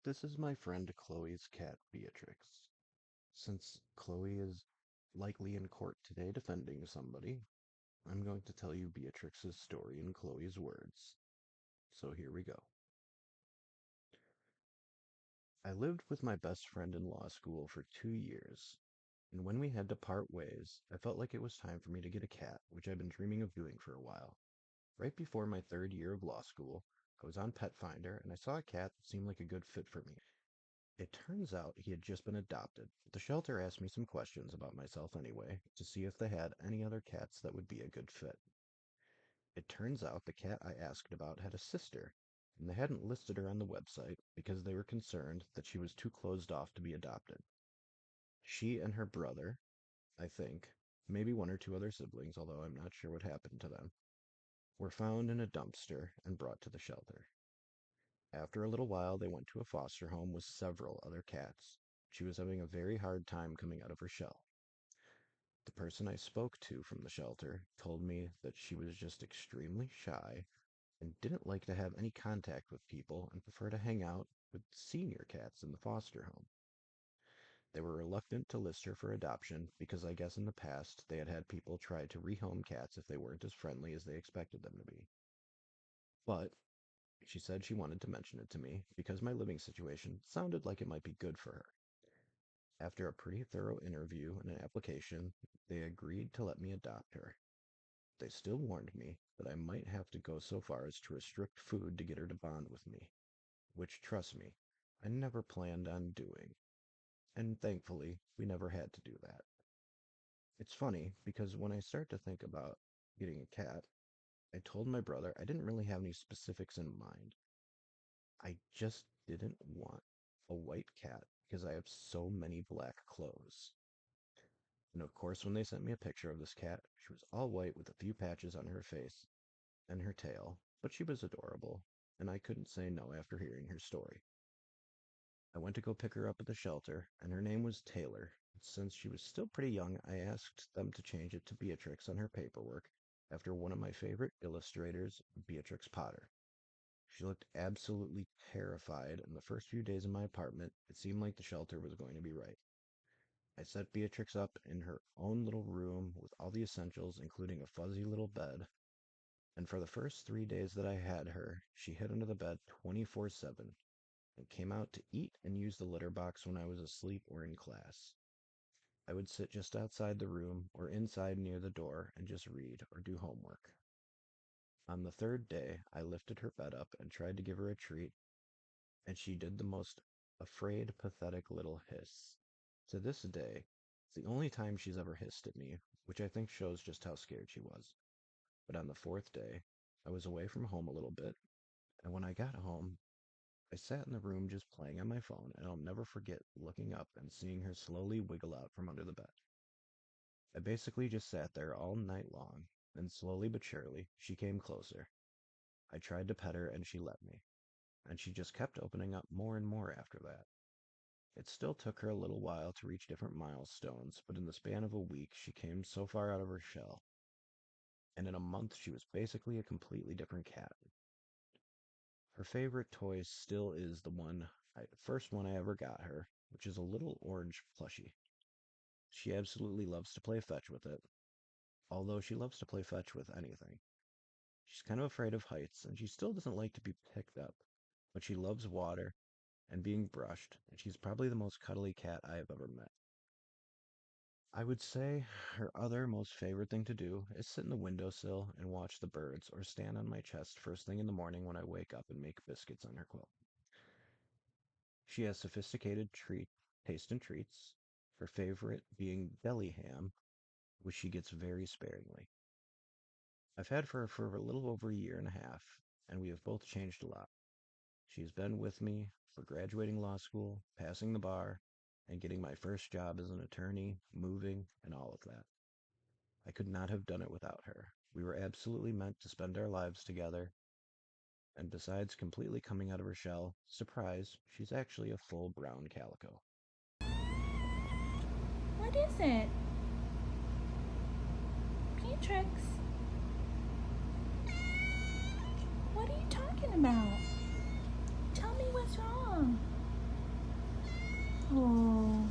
This is my friend Chloe's cat, Beatrix. Since Chloe is likely in court today defending somebody, I'm going to tell you Beatrix's story in Chloe's words. So here we go. I lived with my best friend in law school for 2 years, and when we had to part ways, I felt like it was time for me to get a cat, which I'd been dreaming of doing for a while. Right before my third year of law school, I was on Pet Finder and I saw a cat that seemed like a good fit for me. It turns out he had just been adopted. The shelter asked me some questions about myself anyway, to see if they had any other cats that would be a good fit. It turns out the cat I asked about had a sister, and they hadn't listed her on the website because they were concerned that she was too closed off to be adopted. She and her brother, I think, maybe one or two other siblings, although I'm not sure what happened to them, were found in a dumpster and brought to the shelter. After a little while, they went to a foster home with several other cats. She was having a very hard time coming out of her shell. The person I spoke to from the shelter told me that she was just extremely shy and didn't like to have any contact with people and preferred to hang out with senior cats in the foster home. They were reluctant to list her for adoption because I guess in the past they had had people try to rehome cats if they weren't as friendly as they expected them to be. But she said she wanted to mention it to me because my living situation sounded like it might be good for her. After a pretty thorough interview and an application, they agreed to let me adopt her. They still warned me that I might have to go so far as to restrict food to get her to bond with me, which, trust me, I never planned on doing. And thankfully, we never had to do that. It's funny because when I start to think about getting a cat, I told my brother I didn't really have any specifics in mind. I just didn't want a white cat because I have so many black clothes. And of course, when they sent me a picture of this cat, she was all white with a few patches on her face and her tail, but she was adorable, and I couldn't say no after hearing her story. I went to go pick her up at the shelter, and her name was Taylor. Since she was still pretty young, I asked them to change it to Beatrix on her paperwork after one of my favorite illustrators, Beatrix Potter. She looked absolutely terrified, and the first few days in my apartment, it seemed like the shelter was going to be right. I set Beatrix up in her own little room with all the essentials, including a fuzzy little bed, and for the first 3 days that I had her, she hid under the bed 24/7 and came out to eat and use the litter box when I was asleep or in class. I would sit just outside the room or inside near the door and just read or do homework. On the third day, I lifted her bed up and tried to give her a treat, and she did the most afraid, pathetic little hiss. To this day, it's the only time she's ever hissed at me, which I think shows just how scared she was. But on the fourth day, I was away from home a little bit, and when I got home, I sat in the room just playing on my phone, and I'll never forget looking up and seeing her slowly wiggle out from under the bed. I basically just sat there all night long, and slowly but surely, she came closer. I tried to pet her, and she let me, and she just kept opening up more and more after that. It still took her a little while to reach different milestones, but in the span of a week, she came so far out of her shell, and in a month, she was basically a completely different cat. Her favorite toy still is the first one I ever got her, which is a little orange plushie. She absolutely loves to play fetch with it, although she loves to play fetch with anything. She's kind of afraid of heights, and she still doesn't like to be picked up, but she loves water and being brushed, and she's probably the most cuddly cat I have ever met. I would say her other most favorite thing to do is sit in the windowsill and watch the birds or stand on my chest first thing in the morning when I wake up and make biscuits on her quilt. She has sophisticated treat taste in treats, her favorite being belly ham, which she gets very sparingly. I've had her for a little over a year and a half, and we have both changed a lot. She's been with me for graduating law school, passing the bar, and getting my first job as an attorney, moving, and all of that. I could not have done it without her. We were absolutely meant to spend our lives together, and besides completely coming out of her shell, surprise, she's actually a full brown calico. What is it? Beatrix? What are you talking about? Tell me what's wrong.